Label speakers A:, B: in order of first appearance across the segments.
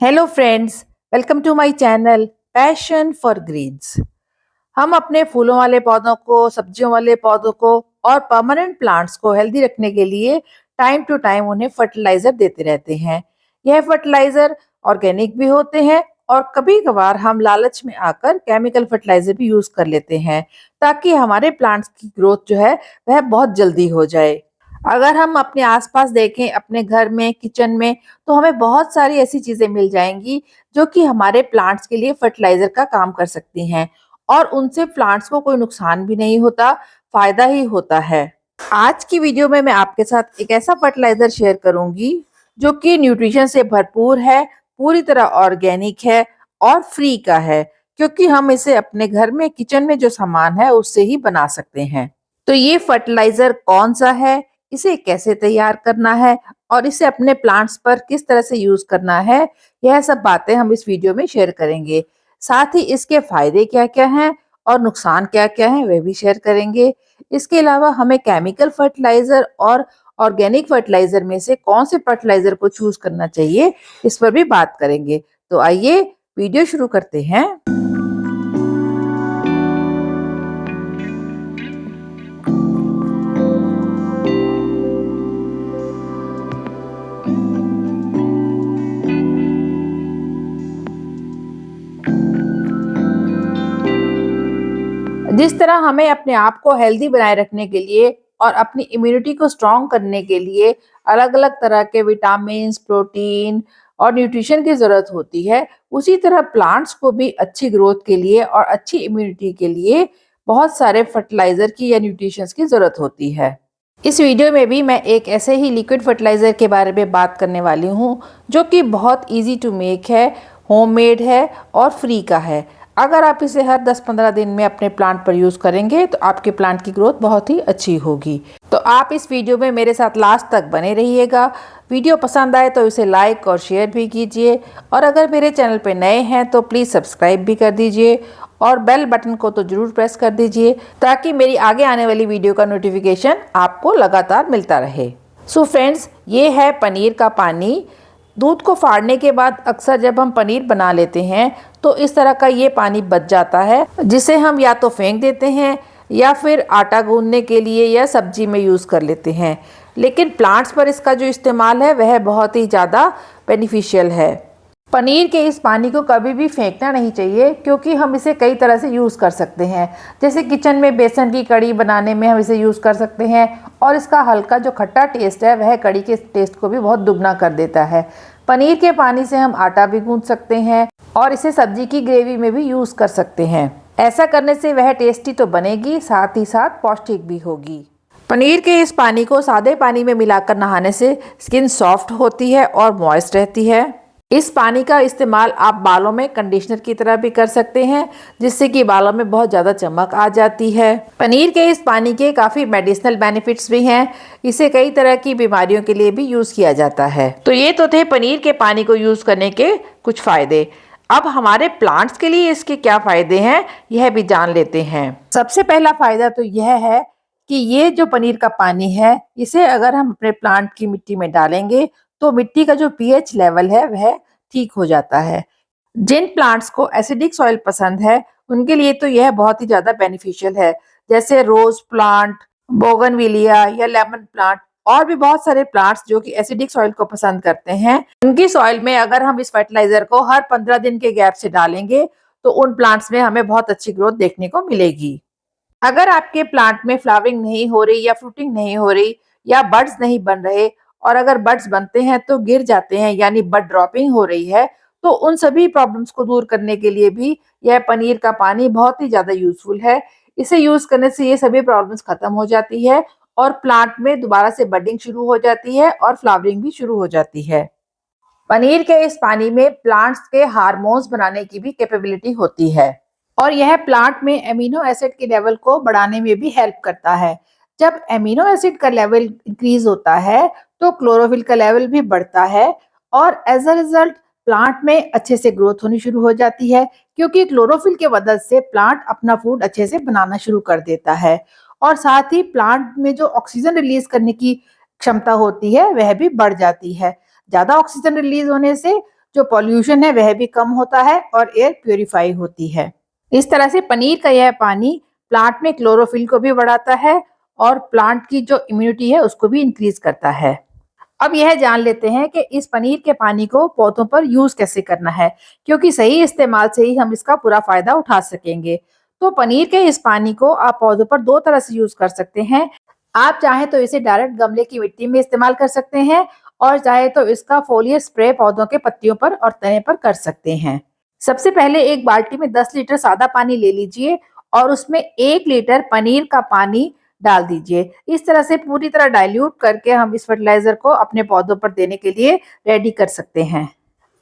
A: Hello friends, welcome to my channel passion for greens. हम अपने फूलों वाले पौधों को, सब्जियों वाले पौधों को और परमानेंट प्लांट्स को हेल्दी रखने के लिए टाइम टू टाइम उन्हें फर्टिलाइजर देते रहते हैं। यह फर्टिलाइजर ऑर्गेनिक भी होते हैं और कभी-कभार हम लालच में आकर केमिकल फर्टिलाइजर भी यूज कर लेते हैं ताकि हमारे प्लांट्स की ग्रोथ जो है वह बहुत जल्दी हो जाए। अगर हम अपने आसपास देखें, अपने घर में, किचन में, तो हमें बहुत सारी ऐसी चीजें मिल जाएंगी जो कि हमारे प्लांट्स के लिए फर्टिलाइजर का काम कर सकती हैं और उनसे प्लांट्स को कोई नुकसान भी नहीं होता, फायदा ही होता है। आज की वीडियो में मैं आपके साथ एक ऐसा फर्टिलाइजर शेयर करूंगी जो कि न्यूट्रिशन से भरपूर है, पूरी तरह ऑर्गेनिक है और फ्री का है, क्योंकि हम इसे अपने घर में, किचन में जो सामान है उससे ही बना सकते हैं। तो ये फर्टिलाइजर कौन सा है, इसे कैसे तैयार करना है और इसे अपने प्लांट्स पर किस तरह से यूज करना है, यह सब बातें हम इस वीडियो में शेयर करेंगे। साथ ही इसके फायदे क्या-क्या हैं और नुकसान क्या-क्या हैं वह भी शेयर करेंगे। इसके अलावा हमें केमिकल फर्टिलाइजर और ऑर्गेनिक फर्टिलाइजर में से कौन से फर्टिलाइजर को चूज करना चाहिए, इस पर भी बात करेंगे। तो आइए वीडियो शुरू करते हैं। जिस तरह हमें अपने आप को हेल्दी बनाए रखने के लिए और अपनी इम्यूनिटी को स्ट्रॉन्ग करने के लिए अलग-अलग तरह के विटामिन्स, प्रोटीन और न्यूट्रिशन की ज़रूरत होती है, उसी तरह प्लांट्स को भी अच्छी ग्रोथ के लिए और अच्छी इम्यूनिटी के लिए बहुत सारे फर्टिलाइज़र की या न्यूट्रिशंस की ज़रूरत होती है। इस वीडियो में भी मैं एक ऐसे ही लिक्विड फर्टिलाइज़र के बारे में बात करने वाली हूँ, जो कि बहुत ईज़ी टू मेक है, होममेड है और फ्री का है। अगर आप इसे हर 10-15 दिन में अपने प्लांट पर यूज़ करेंगे तो आपके प्लांट की ग्रोथ बहुत ही अच्छी होगी। तो आप इस वीडियो में मेरे साथ लास्ट तक बने रहिएगा। वीडियो पसंद आए तो इसे लाइक और शेयर भी कीजिए और अगर मेरे चैनल पर नए हैं तो प्लीज़ सब्सक्राइब भी कर दीजिए और बेल बटन को तो ज़रूर प्रेस कर दीजिए ताकि मेरी आगे आने वाली वीडियो का नोटिफिकेशन आपको लगातार मिलता रहे। सो फ्रेंड्स, ये है पनीर का पानी। दूध को फाड़ने के बाद अक्सर जब हम पनीर बना लेते हैं तो इस तरह का ये पानी बच जाता है, जिसे हम या तो फेंक देते हैं या फिर आटा गूंदने के लिए या सब्जी में यूज़ कर लेते हैं। लेकिन प्लांट्स पर इसका जो इस्तेमाल है वह बहुत ही ज़्यादा बेनिफिशियल है। पनीर के इस पानी को कभी भी फेंकना नहीं चाहिए, क्योंकि हम इसे कई तरह से यूज़ कर सकते हैं। जैसे किचन में बेसन की कड़ी बनाने में हम इसे यूज़ कर सकते हैं और इसका हल्का जो खट्टा टेस्ट है वह कड़ी के टेस्ट को भी बहुत दुगना कर देता है। पनीर के पानी से हम आटा भी गूंथ सकते हैं और इसे सब्जी की ग्रेवी में भी यूज़ कर सकते हैं। ऐसा करने से वह टेस्टी तो बनेगी, साथ ही साथ पौष्टिक भी होगी। पनीर के इस पानी को सादे पानी में मिलाकर नहाने से स्किन सॉफ्ट होती है और मॉइस्ट रहती है। इस पानी का इस्तेमाल आप बालों में कंडीशनर की तरह भी कर सकते हैं, जिससे कि बालों में बहुत ज़्यादा चमक आ जाती है। पनीर के इस पानी के काफ़ी मेडिसिनल बेनिफिट्स भी हैं। इसे कई तरह की बीमारियों के लिए भी यूज़ किया जाता है। तो ये तो थे पनीर के पानी को यूज़ करने के कुछ फ़ायदे। अब हमारे प्लांट्स के लिए इसके क्या फ़ायदे हैं, यह भी जान लेते हैं। सबसे पहला फ़ायदा तो यह है कि ये जो पनीर का पानी है, इसे अगर हम अपने प्लांट की मिट्टी में डालेंगे तो मिट्टी का जो पीएच लेवल है वह ठीक हो जाता है। जिन प्लांट्स को एसिडिक सॉइल पसंद है उनके लिए तो यह बहुत ही ज़्यादा बेनिफिशियल है। जैसे रोज प्लांट, बोगनविलिया या लेमन प्लांट और भी बहुत सारे प्लांट्स जो कि एसिडिक सॉइल को पसंद करते हैं, उनकी सॉइल में अगर हम इस फर्टिलाइजर को हर 15 दिन के गैप से डालेंगे तो उन प्लांट्स में हमें बहुत अच्छी ग्रोथ देखने को मिलेगी। अगर आपके प्लांट में फ्लावरिंग नहीं हो रही या फ्रूटिंग नहीं हो रही या बड्स नहीं बन रहे, और अगर बड्स बनते हैं तो गिर जाते हैं यानी बड ड्रॉपिंग हो रही है, तो उन सभी प्रॉब्लम्स को दूर करने के लिए भी यह पनीर का पानी बहुत ही ज़्यादा यूज़फुल है। इसे यूज़ करने से ये सभी प्रॉब्लम्स खत्म हो जाती है और प्लांट में दोबारा से बडिंग शुरू हो जाती है और फ्लावरिंग भी शुरू हो जाती है। पनीर के इस पानी में प्लांट्स के हार्मोन्स बनाने की भी कैपेबिलिटी होती है और यह प्लांट में एमिनो एसिड के लेवल को बढ़ाने में भी हेल्प करता है। जब एमिनो एसिड का लेवल इंक्रीज होता है तो क्लोरोफिल का लेवल भी बढ़ता है और एज अ रिजल्ट प्लांट में अच्छे से ग्रोथ होनी शुरू हो जाती है, क्योंकि क्लोरोफिल के मदद से प्लांट अपना फूड अच्छे से बनाना शुरू कर देता है और साथ ही प्लांट में जो ऑक्सीजन रिलीज करने की क्षमता होती है वह भी बढ़ जाती है। ज्यादा ऑक्सीजन रिलीज होने से जो पॉल्यूशन है वह भी कम होता है और एयर प्यूरिफाई होती है। इस तरह से पनीर का यह पानी प्लांट में क्लोरोफिल को भी बढ़ाता है और प्लांट की जो इम्यूनिटी है उसको भी इंक्रीज करता है। अब यह जान लेते हैं कि इस पनीर के पानी को पौधों पर यूज कैसे करना है, क्योंकि सही इस्तेमाल से ही हम इसका पूरा फायदा उठा सकेंगे। तो पनीर के इस पानी को आप पौधों पर दो तरह से यूज कर सकते हैं। आप चाहे तो इसे डायरेक्ट गमले की मिट्टी में इस्तेमाल कर सकते हैं और चाहे तो इसका फोलियर स्प्रे पौधों के पत्तियों पर और तने पर कर सकते हैं। सबसे पहले एक बाल्टी में 10 लीटर सादा पानी ले लीजिए और उसमें 1 लीटर पनीर का पानी डाल दीजिए। इस तरह से पूरी तरह डाइल्यूट करके हम इस फर्टिलाइजर को अपने पौधों पर देने के लिए रेडी कर सकते हैं।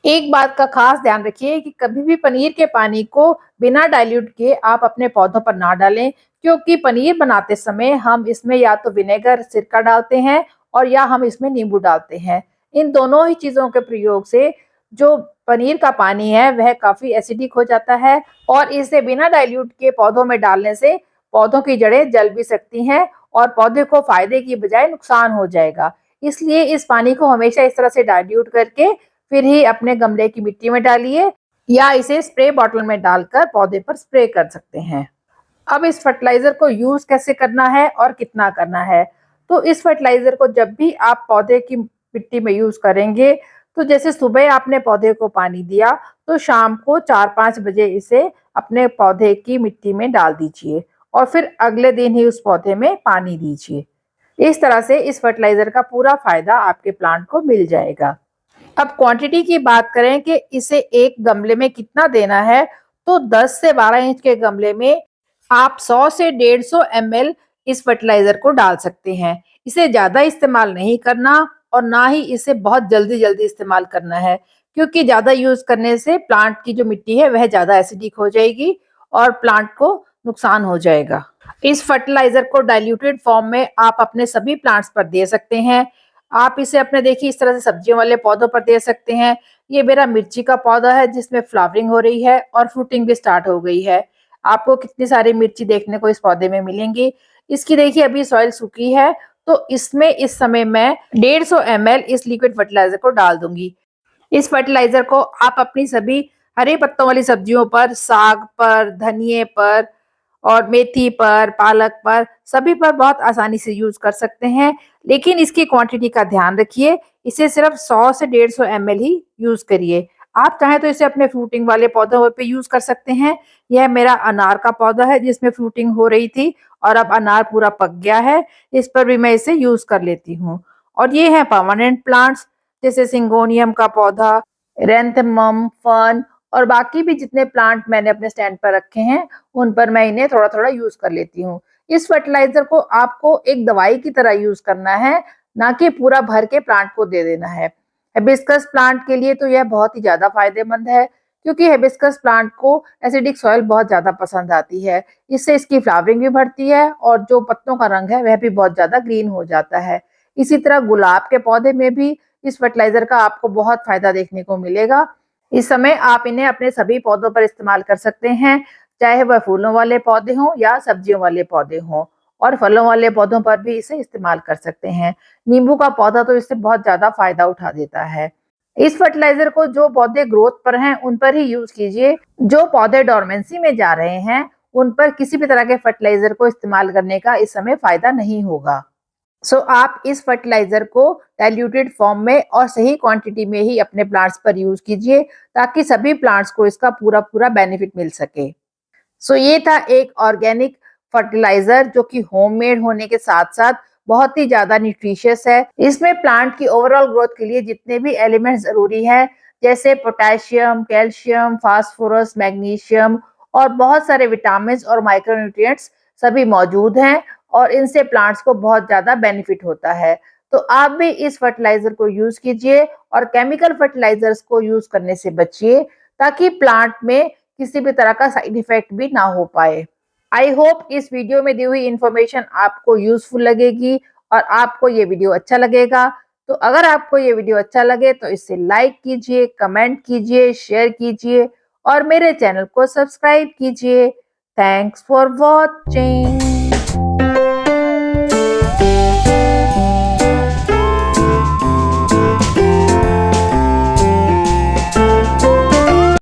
A: एक बात का खास ध्यान रखिए कि कभी भी पनीर के पानी को बिना डाइल्यूट किए आप अपने पौधों पर ना डालें, क्योंकि पनीर बनाते समय हम इसमें या तो विनेगर सिरका डालते हैं और या हम इसमें नींबू डालते हैं। इन दोनों ही चीज़ों के प्रयोग से जो पनीर का पानी है वह काफ़ी एसिडिक हो जाता है और इसे बिना डाइल्यूट के पौधों में डालने से पौधों की जड़ें जल भी सकती हैं और पौधे को फायदे की बजाय नुकसान हो जाएगा। इसलिए इस पानी को हमेशा इस तरह से डाइल्यूट करके फिर ही अपने गमले की मिट्टी में डालिए या इसे स्प्रे बॉटल में डालकर पौधे पर स्प्रे कर सकते हैं। अब इस फर्टिलाइजर को यूज कैसे करना है और कितना करना है? तो इस फर्टिलाइजर को जब भी आप पौधे की मिट्टी में यूज करेंगे, तो जैसे सुबह आपने पौधे को पानी दिया तो शाम को 4-5 बजे इसे अपने पौधे की मिट्टी में डाल दीजिए और फिर अगले दिन ही उस पौधे में पानी दीजिए। इस तरह से इस फर्टिलाइजर का पूरा फायदा आपके प्लांट को मिल जाएगा। अब क्वांटिटी की बात करें कि इसे एक गमले में कितना देना है, तो 10 से 12 इंच के गमले में आप 100 से 150 ml इस फर्टिलाइजर को डाल सकते हैं। इसे ज़्यादा इस्तेमाल नहीं करना और ना ही इसे बहुत जल्दी-जल्दी इस्तेमाल करना है, क्योंकि ज़्यादा यूज़ करने से प्लांट की जो मिट्टी है वह ज़्यादा एसिडिक हो जाएगी और प्लांट को नुकसान हो जाएगा। इस फर्टिलाइजर को डाइल्यूटेड फॉर्म में आप अपने सभी प्लांट्स पर दे सकते हैं। आप इसे अपने देखिए इस तरह से सब्जियों वाले पौधों पर दे सकते हैं। ये मेरा मिर्ची का पौधा है जिसमें फ्लावरिंग हो रही है और फ्रूटिंग भी स्टार्ट हो गई है। आपको कितनी सारी मिर्ची देखने को इस पौधे में मिलेंगी। इसकी देखिए अभी सॉइल सूखी है, तो इसमें इस समय मैं 150 ml इस लिक्विड फर्टिलाइजर को डाल दूंगी। इस फर्टिलाइजर को आप अपनी सभी हरे पत्तों वाली सब्जियों पर, साग पर, धनिये पर और मेथी पर, पालक पर, सभी पर बहुत आसानी से यूज कर सकते हैं। लेकिन इसकी क्वांटिटी का ध्यान रखिए, इसे सिर्फ 100 से 150 ml ही यूज करिए। आप चाहें तो इसे अपने फ्रूटिंग वाले पौधों पे यूज कर सकते हैं। यह मेरा अनार का पौधा है जिसमें फ्रूटिंग हो रही थी और अब अनार पूरा पक गया है। इस पर भी मैं इसे यूज कर लेती हूँ। और ये है परमानेंट प्लांट्स जैसे सिंगोनियम का पौधा, एरेंथमम, फर्न और बाकी भी जितने प्लांट मैंने अपने स्टैंड पर रखे हैं उन पर मैं इन्हें थोड़ा-थोड़ा यूज कर लेती हूँ। इस फर्टिलाइजर को आपको एक दवाई की तरह यूज करना है, ना कि पूरा भर के प्लांट को दे देना है। हिबिस्कस प्लांट के लिए तो यह बहुत ही ज़्यादा फायदेमंद है, क्योंकि हिबिस्कस प्लांट को एसिडिक सॉइल बहुत ज़्यादा पसंद आती है। इससे इसकी फ्लावरिंग भी बढ़ती है और जो पत्तों का रंग है वह भी बहुत ज़्यादा ग्रीन हो जाता है। इसी तरह गुलाब के पौधे में भी इस फर्टिलाइजर का आपको बहुत फायदा देखने को मिलेगा। इस समय आप इन्हें अपने सभी पौधों पर इस्तेमाल कर सकते हैं, चाहे वह फूलों वाले पौधे हों या सब्जियों वाले पौधे हों और फलों वाले पौधों पर भी इसे इस्तेमाल कर सकते हैं। नींबू का पौधा तो इससे बहुत ज़्यादा फायदा उठा देता है। इस फर्टिलाइजर को जो पौधे ग्रोथ पर हैं उन पर ही यूज कीजिए। जो पौधे डोरमेंसी में जा रहे हैं उन पर किसी भी तरह के फर्टिलाइजर को इस्तेमाल करने का इस समय फायदा नहीं होगा। आप इस फर्टिलाइजर को डाइल्यूटेड फॉर्म में और सही क्वांटिटी में ही अपने प्लांट्स पर यूज कीजिए, ताकि सभी प्लांट्स को इसका पूरा पूरा बेनिफिट मिल सके। ये था एक ऑर्गेनिक फर्टिलाइजर जो कि होममेड होने के साथ साथ बहुत ही ज्यादा न्यूट्रिशियस है। इसमें प्लांट की ओवरऑल ग्रोथ के लिए जितने भी एलिमेंट्स जरूरी हैं, जैसे पोटेशियम, कैल्शियम, फास्फोरस, मैग्नीशियम और बहुत सारे विटामिन और माइक्रोन्यूट्रिएंट्स सभी मौजूद हैं और इनसे प्लांट्स को बहुत ज्यादा बेनिफिट होता है। तो आप भी इस फर्टिलाइजर को यूज कीजिए और केमिकल फर्टिलाइजर्स को यूज करने से बचिए, ताकि प्लांट में किसी भी तरह का साइड इफेक्ट भी ना हो पाए। आई होप इस वीडियो में दी हुई इंफॉर्मेशन आपको यूजफुल लगेगी और आपको ये वीडियो अच्छा लगेगा। तो अगर आपको ये वीडियो अच्छा लगे तो इसे लाइक कीजिए, कमेंट कीजिए, शेयर कीजिए और मेरे चैनल को सब्सक्राइब कीजिए। Thanks for watching.